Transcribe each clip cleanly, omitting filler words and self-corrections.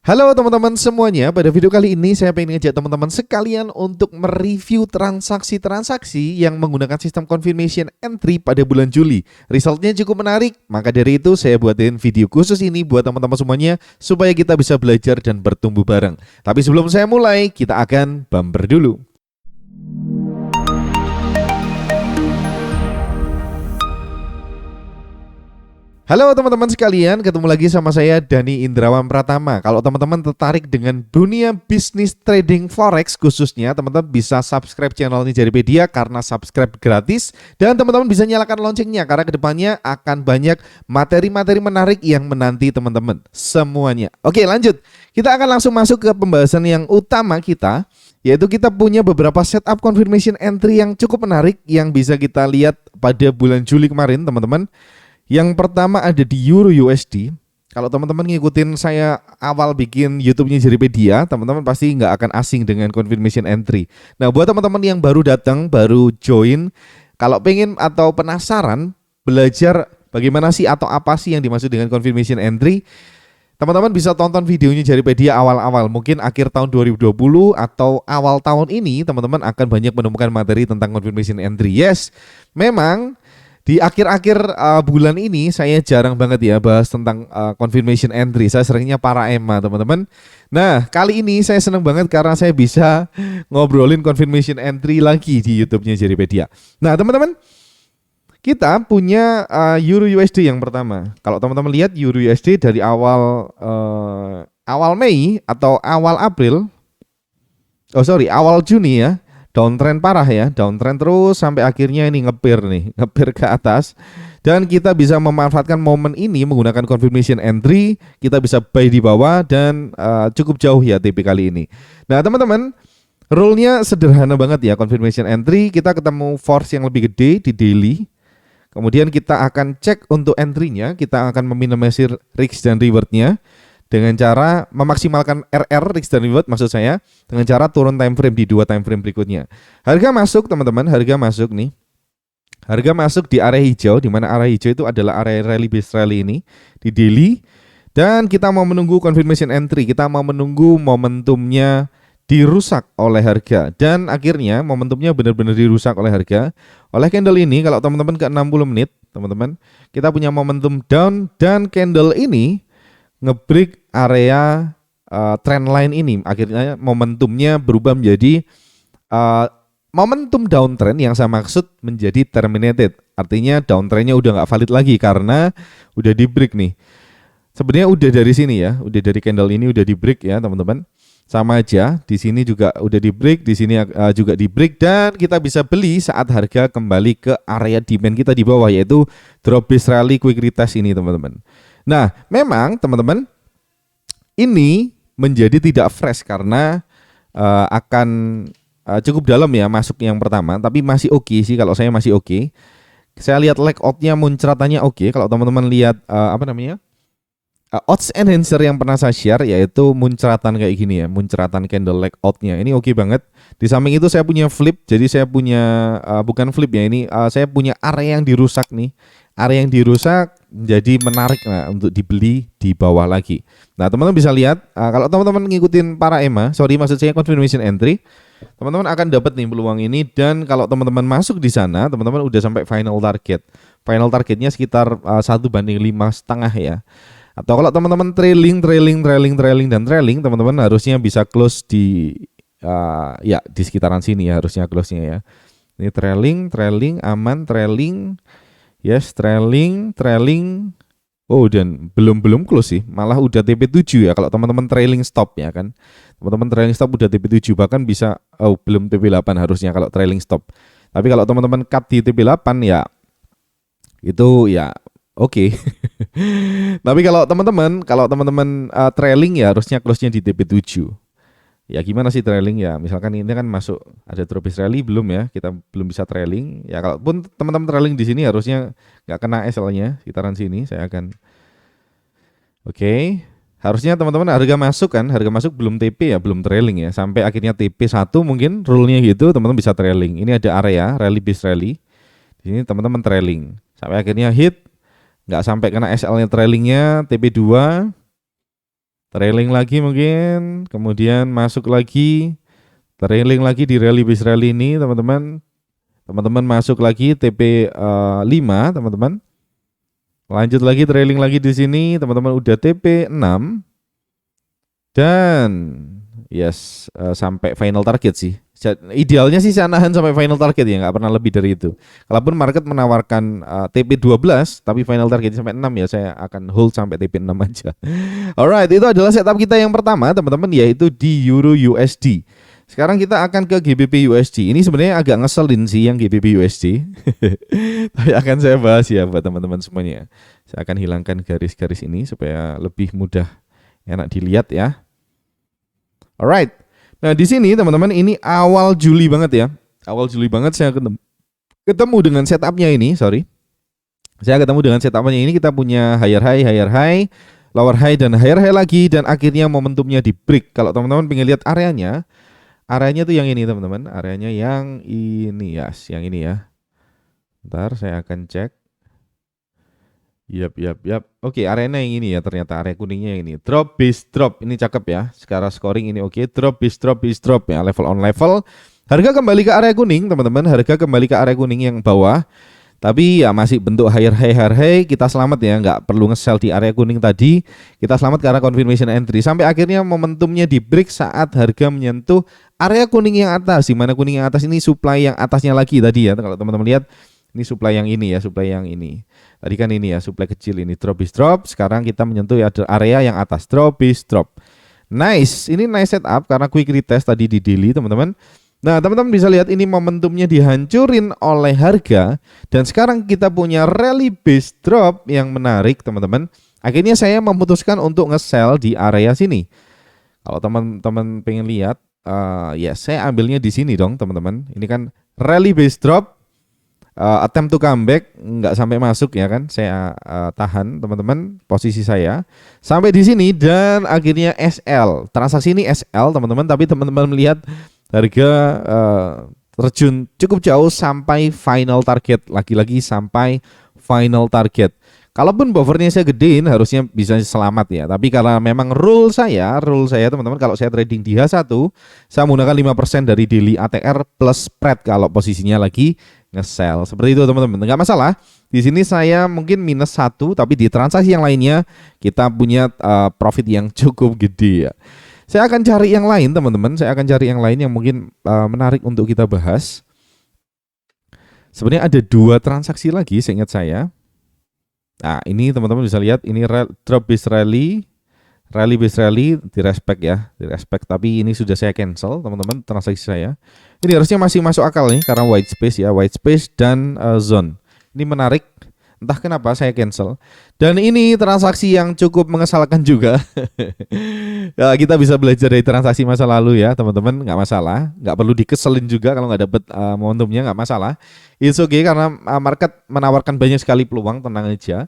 Halo teman-teman semuanya, pada video kali ini saya pengen ngajak teman-teman sekalian untuk mereview transaksi-transaksi yang menggunakan sistem confirmation entry pada bulan Juli. Resultnya cukup menarik, maka dari itu saya buatin video khusus ini buat teman-teman semuanya supaya kita bisa belajar dan bertumbuh bareng. Tapi sebelum saya mulai, kita akan bumper dulu. Halo teman-teman sekalian, ketemu lagi sama saya Dani Indrawan Pratama. Kalau teman-teman tertarik dengan dunia bisnis trading forex khususnya, teman-teman bisa subscribe channel ini Jaripedia karena subscribe gratis. Dan teman-teman bisa nyalakan loncengnya karena kedepannya akan banyak materi-materi menarik yang menanti teman-teman semuanya. Oke lanjut, kita akan langsung masuk ke pembahasan yang utama kita, yaitu kita punya beberapa setup confirmation entry yang cukup menarik yang bisa kita lihat pada bulan Juli kemarin teman-teman. Yang pertama ada di Euro USD. Kalau teman-teman ngikutin saya awal bikin YouTube-nya Jaripedia, teman-teman pasti nggak akan asing dengan confirmation entry. Nah, buat teman-teman yang baru datang, baru join, kalau pengen atau penasaran belajar bagaimana sih atau apa sih yang dimaksud dengan confirmation entry, teman-teman bisa tonton videonya Jaripedia awal-awal, mungkin akhir tahun 2020 atau awal tahun ini teman-teman akan banyak menemukan materi tentang confirmation entry. Yes, memang di akhir-akhir bulan ini saya jarang banget ya bahas tentang confirmation entry. Saya seringnya para EMA teman-teman. Nah kali ini saya senang banget karena saya bisa ngobrolin confirmation entry lagi di YouTube-nya Jaripedia. Nah teman-teman, kita punya Euro USD yang pertama. Kalau teman-teman lihat Euro USD dari awal Mei atau awal April, awal Juni ya, downtrend parah ya, downtrend terus sampai akhirnya ini ngepir ke atas. Dan kita bisa memanfaatkan momen ini menggunakan confirmation entry, kita bisa buy di bawah dan cukup jauh ya TP kali ini. Nah teman-teman, rule-nya sederhana banget ya confirmation entry, kita ketemu force yang lebih gede di daily. Kemudian kita akan cek untuk entry-nya, kita akan meminimalisir risk dan reward-nya dengan cara memaksimalkan RR, risk dan reward maksud saya, dengan cara turun time frame di 2 time frame berikutnya. Harga masuk teman-teman, harga masuk nih. Harga masuk di area hijau, di mana area hijau itu adalah area rally base rally ini di daily. Dan kita mau menunggu confirmation entry, kita mau menunggu momentumnya dirusak oleh harga. Dan akhirnya momentumnya benar-benar dirusak oleh harga. Oleh candle ini, kalau teman-teman ke 60 menit, teman-teman, kita punya momentum down dan candle ini ngebreak area trend line ini, akhirnya momentumnya berubah menjadi momentum downtrend yang saya maksud menjadi terminated. Artinya downtrendnya udah nggak valid lagi karena udah di break nih. Sebenarnya udah dari sini ya, udah dari candle ini udah di break ya teman-teman. Sama aja, di sini juga udah di break, di sini juga di break, dan kita bisa beli saat harga kembali ke area demand kita di bawah, yaitu drop base rally quick retest ini teman-teman. Nah, memang teman-teman ini menjadi tidak fresh karena akan cukup dalam ya masuk yang pertama, tapi masih oke sih kalau saya masih oke. Saya lihat leg out-nya muncratannya oke. Kalau teman-teman lihat odds enhancer yang pernah saya share yaitu muncratan kayak gini ya, muncratan candle leg out-nya. Ini oke banget. Di samping itu saya punya flip, jadi saya punya bukan flip ya, ini saya punya area yang dirusak nih. Area yang dirusak jadi menarik untuk dibeli di bawah lagi. Nah teman-teman bisa lihat kalau teman-teman ngikutin para EMA, maksud saya confirmation entry, teman-teman akan dapat nih peluang ini. Dan kalau teman-teman masuk di sana, teman-teman udah sampai final target. Final targetnya sekitar 1/5,5 ya. Atau kalau teman-teman trailing, teman-teman harusnya bisa close di ya di sekitaran sini ya, harusnya close-nya ya. Ini trailing aman, trailing. Yes, trailing. Oh, dan belum close sih. Malah udah TP7 ya kalau teman-teman trailing stop ya kan. Teman-teman trailing stop udah TP7, bahkan bisa belum TP8 harusnya kalau trailing stop. Tapi kalau teman-teman cut di TP8 ya itu ya oke. Tapi kalau teman-teman trailing ya harusnya close-nya di TP7. Ya gimana sih trailing ya, misalkan ini kan masuk ada drop base rally belum ya, kita belum bisa trailing ya. Kalaupun teman-teman trailing di sini harusnya nggak kena SL-nya sekitaran sini. Saya akan harusnya teman-teman harga masuk belum TP ya, belum trailing ya, sampai akhirnya TP1 mungkin rule-nya gitu, teman-teman bisa trailing. Ini ada area rally base rally di sini, teman-teman trailing sampai akhirnya hit, nggak sampai kena SL-nya trailingnya TP2. trailing lagi mungkin, kemudian masuk lagi, trailing lagi di rally base rally ini teman-teman. Teman-teman masuk lagi TP 5 teman-teman. Lanjut lagi trailing lagi di sini, teman-teman udah TP 6 dan yes sampai final target sih. Idealnya sih saya nahan sampai final target ya, nggak pernah lebih dari itu. Kalaupun market menawarkan TP 12 tapi final target sampai 6 ya, saya akan hold sampai TP 6 aja. Alright, itu adalah setup kita yang pertama teman-teman, yaitu di Euro USD. Sekarang kita akan ke GBP USD. Ini sebenarnya agak ngeselin sih yang GBP USD. Tapi akan saya bahas ya buat teman-teman semuanya. Saya akan hilangkan garis-garis ini supaya lebih mudah enak dilihat ya. Alright. Nah, di sini teman-teman ini awal Juli banget ya. Awal Juli banget saya ketemu dengan setupnya ini, sorry. Saya ketemu dengan setupnya ini, kita punya higher high, lower high dan higher high lagi, dan akhirnya momentumnya di break. Kalau teman-teman pengen lihat areanya tuh yang ini teman-teman, areanya yang ini ya, yang ini ya. Ntar saya akan cek. Yap. Oke, areanya yang ini ya, ternyata area kuningnya yang ini. Drop, base drop, ini cakep ya. Sekarang scoring ini oke. Drop, base drop ya, level on level. Harga kembali ke area kuning teman-teman, harga kembali ke area kuning yang bawah. Tapi ya masih bentuk higher high, kita selamat ya, nggak perlu nge-sell di area kuning tadi. Kita selamat karena confirmation entry. Sampai akhirnya momentumnya di break saat harga menyentuh area kuning yang atas. Di mana kuning yang atas ini supply yang atasnya lagi tadi ya. Kalau teman-teman lihat, ini supply yang ini ya, supply yang ini. Tadi kan ini ya, supply kecil ini, drop is drop. Sekarang kita menyentuh area yang atas, drop is drop. Nice, ini nice setup karena quick retest tadi di daily teman-teman. Nah, teman-teman bisa lihat ini momentumnya dihancurin oleh harga, dan sekarang kita punya rally base drop yang menarik teman-teman. Akhirnya saya memutuskan untuk nge-sell di area sini. Kalau teman-teman pengen lihat, ya saya ambilnya di sini dong teman-teman. Ini kan rally base drop, attempt to comeback nggak sampai masuk ya kan. Saya tahan teman-teman posisi saya sampai di sini, dan akhirnya SL. Transaksi ini SL teman-teman, tapi teman-teman melihat harga terjun cukup jauh sampai final target, lagi-lagi sampai final target. Kalaupun buffernya saya gedein harusnya bisa selamat ya. Tapi karena memang rule saya teman-teman, kalau saya trading di H1 saya menggunakan 5% dari daily ATR plus spread kalau posisinya lagi nge-sell. Seperti itu teman-teman, nggak masalah. Di sini saya mungkin minus 1, tapi di transaksi yang lainnya kita punya profit yang cukup gede ya. Saya akan cari yang lain teman-teman, saya akan cari yang lain yang mungkin menarik untuk kita bahas. Sebenarnya ada 2 transaksi lagi seingat saya. Nah ini teman-teman bisa lihat, ini drop base rally base rally di respect ya, di respect, tapi ini sudah saya cancel teman-teman transaksi saya. Ini harusnya masih masuk akal nih karena white space ya, white space dan zone. Ini menarik. Entah kenapa saya cancel. Dan ini transaksi yang cukup mengesalkan juga. Ya, kita bisa belajar dari transaksi masa lalu ya teman-teman, nggak masalah. Nggak perlu dikeselin juga kalau nggak dapat momentumnya, nggak masalah. It's okay karena market menawarkan banyak sekali peluang, tenang aja.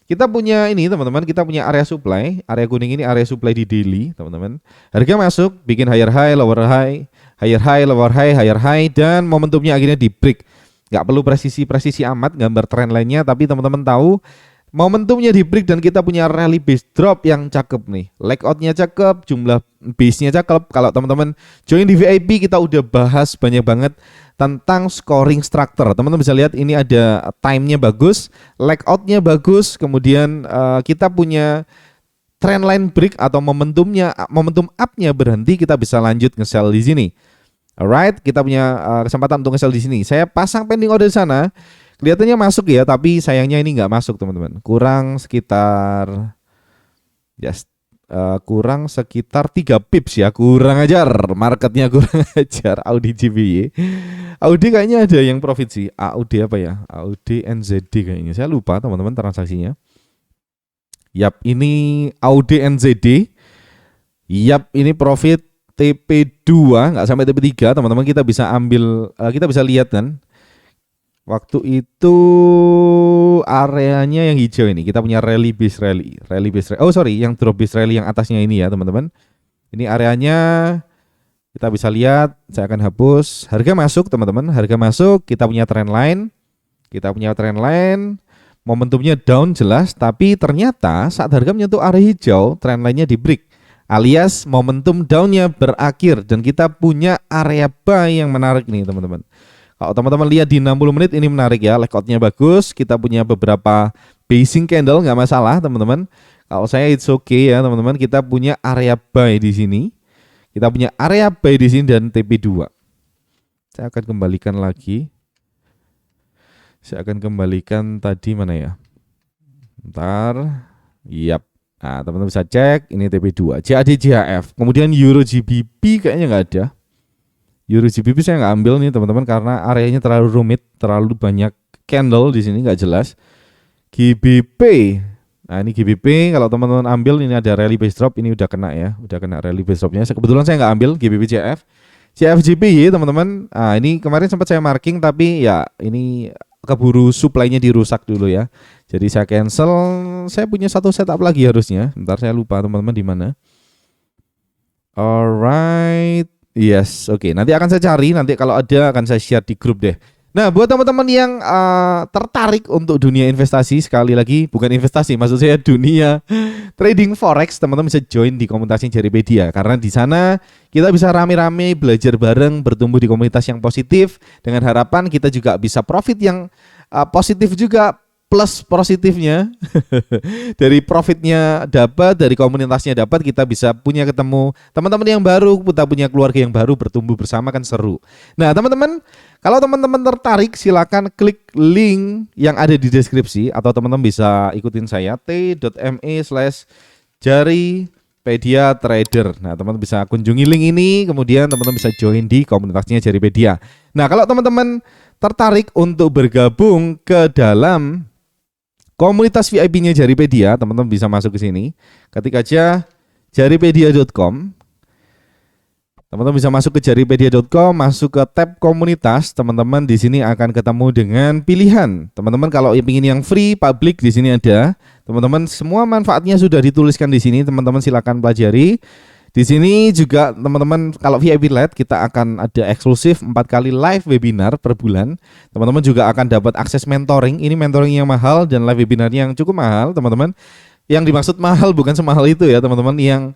Kita punya ini teman-teman, kita punya area supply. Area kuning ini area supply di daily teman-teman. Harga masuk, bikin higher high, lower high, higher high, lower high, higher high, dan momentumnya akhirnya di break. Nggak perlu presisi amat gambar tren lainnya, tapi teman-teman tahu momentumnya di break dan kita punya rally base drop yang cakep nih. Leg outnya cakep, jumlah base-nya cakep. Kalau teman-teman join di VIP, kita udah bahas banyak banget tentang scoring structure. Teman-teman bisa lihat ini ada time-nya bagus, leg out-nya bagus, kemudian kita punya trend line break atau momentum up-nya berhenti, kita bisa lanjut nge-sell di sini. Alright, kita punya kesempatan untuk nge-sell di sini. Saya pasang pending order di sana. Kelihatannya masuk ya, tapi sayangnya ini nggak masuk teman-teman. Kurang sekitar kurang sekitar 3 pips ya. Kurang ajar, marketnya kurang ajar. Audi GBY. Audi kayaknya ada yang profit sih. Audi apa ya? Audi NZD kayaknya. Saya lupa teman-teman transaksinya. Yap, ini Audi NZD. Yap, ini profit TP2, nggak sampai TP3 teman-teman. Kita bisa ambil, kita bisa lihat kan waktu itu areanya yang hijau ini. Kita punya rally base rally. Yang drop base rally yang atasnya ini ya teman-teman. Ini areanya kita bisa lihat. Saya akan hapus. Harga masuk teman-teman, harga masuk. Kita punya trend line, momentumnya down jelas, tapi ternyata saat harga menyentuh area hijau, trend line-nya di break. alias momentum downnya berakhir dan kita punya area buy yang menarik nih teman-teman. Kalau teman-teman lihat di 60 menit ini menarik ya, layoutnya bagus, kita punya beberapa basing candle, nggak masalah teman-teman. Kalau saya it's okay ya teman-teman, kita punya area buy di sini, kita punya area buy di sini dan TP2. Saya akan kembalikan lagi. Saya akan kembalikan tadi mana ya? Bentar. Yap. Nah, teman-teman bisa cek ini TP2, CAD CHF. Kemudian Euro GBP kayaknya nggak ada. Euro GBP saya nggak ambil nih teman-teman karena areanya terlalu rumit, terlalu banyak candle di sini nggak jelas. GBP. Nah, ini GBP kalau teman-teman ambil ini ada rally base drop, ini udah kena ya, udah kena rally base dropnya. Kebetulan saya nggak ambil GBP CF. CFGPY teman-teman. Nah, ini kemarin sempat saya marking tapi ya ini keburu supply-nya dirusak dulu ya. Jadi saya cancel. Saya punya satu setup lagi harusnya. Bentar saya lupa teman-teman di mana. Alright. Yes, oke. Nanti akan saya cari. Nanti kalau ada akan saya share di grup deh. Nah, buat teman-teman yang tertarik untuk dunia investasi, sekali lagi bukan investasi, maksud saya dunia trading forex, teman-teman bisa join di komunitasnya Jaripedia karena di sana kita bisa rame-rame belajar bareng, bertumbuh di komunitas yang positif dengan harapan kita juga bisa profit yang positif juga. Plus positifnya dari profitnya dapat, dari komunitasnya dapat, kita bisa punya ketemu teman-teman yang baru, kita punya keluarga yang baru, bertumbuh bersama kan seru. Nah teman-teman, kalau teman-teman tertarik silakan klik link yang ada di deskripsi atau teman-teman bisa ikutin saya t.me/Jaripedia Trader. Nah teman-teman bisa kunjungi link ini, kemudian teman-teman bisa join di komunitasnya Jaripedia. Nah kalau teman-teman tertarik untuk bergabung ke dalam komunitas VIP-nya Jaripedia, teman-teman bisa masuk ke sini. Ketik aja jaripedia.com. Teman-teman bisa masuk ke jaripedia.com, masuk ke tab komunitas. Teman-teman di sini akan ketemu dengan pilihan. Teman-teman kalau ingin yang free, public di sini ada. Teman-teman semua manfaatnya sudah dituliskan di sini. Teman-teman silakan pelajari. Di sini juga teman-teman kalau VIP Lite kita akan ada eksklusif 4 kali live webinar per bulan. Teman-teman juga akan dapat akses mentoring. Ini mentoring yang mahal dan live webinar yang cukup mahal, teman-teman. Yang dimaksud mahal bukan semahal itu ya, teman-teman. Yang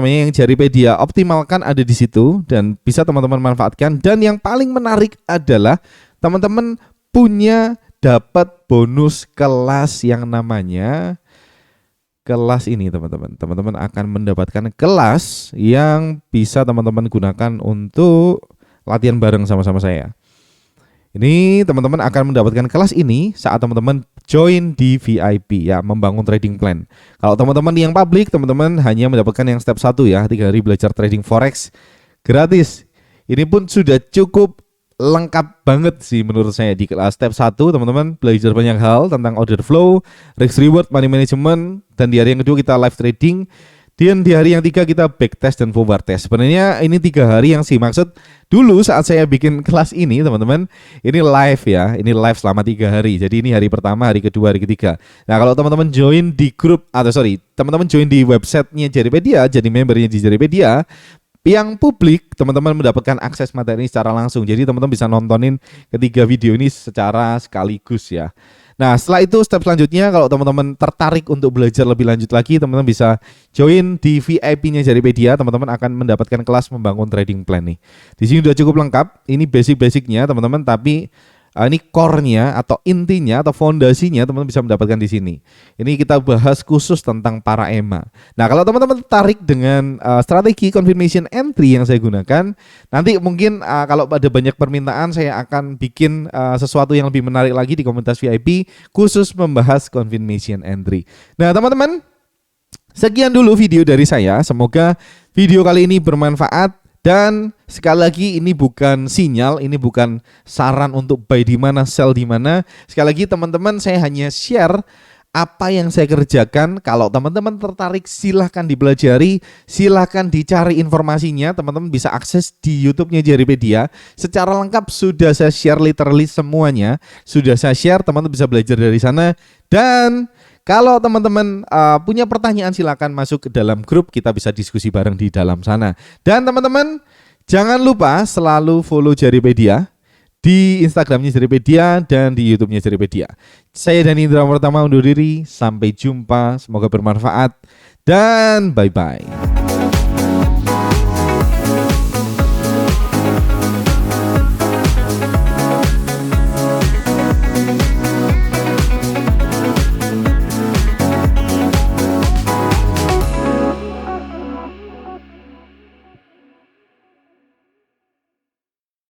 yang Jaripedia optimalkan ada di situ dan bisa teman-teman manfaatkan. Dan yang paling menarik adalah teman-teman punya dapat bonus kelas yang namanya kelas ini teman-teman. Teman-teman akan mendapatkan kelas yang bisa teman-teman gunakan untuk latihan bareng sama-sama saya. Ini teman-teman akan mendapatkan kelas ini saat teman-teman join di VIP ya, membangun trading plan. Kalau teman-teman yang public, teman-teman hanya mendapatkan yang step 1 ya, 3 hari belajar trading forex gratis. Ini pun sudah cukup lengkap banget sih menurut saya di kelas step 1 teman-teman, belajar banyak hal tentang order flow, risk reward, money management, dan di hari yang kedua kita live trading, dan di hari yang 3 kita back test dan forward test. Sebenarnya ini 3 hari yang sih maksud dulu saat saya bikin kelas ini teman-teman, ini live ya, ini live selama 3 hari. Jadi ini hari pertama, hari kedua, hari ketiga. Nah kalau teman-teman join di grup teman-teman join di websitenya Jaripedia, jadi membernya di Jaripedia yang publik, teman-teman mendapatkan akses materi secara langsung. Jadi teman-teman bisa nontonin ketiga video ini secara sekaligus ya. Nah setelah itu step selanjutnya kalau teman-teman tertarik untuk belajar lebih lanjut lagi, teman-teman bisa join di VIP-nya Jaripedia. Teman-teman akan mendapatkan kelas membangun trading plan nih. Di sini udah cukup lengkap. Ini basic-basicnya teman-teman, tapi ini core-nya atau intinya atau fondasinya teman-teman bisa mendapatkan di sini. Ini kita bahas khusus tentang para EMA. Nah, kalau teman-teman tertarik dengan strategi confirmation entry yang saya gunakan, nanti mungkin kalau ada banyak permintaan saya akan bikin sesuatu yang lebih menarik lagi di komunitas VIP khusus membahas confirmation entry. Nah, teman-teman, sekian dulu video dari saya. Semoga video kali ini bermanfaat. Dan sekali lagi ini bukan sinyal, ini bukan saran untuk buy di mana, sell di mana. Sekali lagi teman-teman, saya hanya share apa yang saya kerjakan. Kalau teman-teman tertarik silahkan dipelajari, silahkan dicari informasinya. Teman-teman bisa akses di YouTube-nya Jaripedia. Secara lengkap sudah saya share literally semuanya. Sudah saya share, teman-teman bisa belajar dari sana. Dan kalau teman-teman punya pertanyaan silakan masuk ke dalam grup, kita bisa diskusi bareng di dalam sana. Dan teman-teman jangan lupa selalu follow Jaripedia di Instagramnya Jaripedia dan di YouTube-nya Jaripedia. Saya Dani Indra pertama undur diri, sampai jumpa, semoga bermanfaat. dan bye-bye.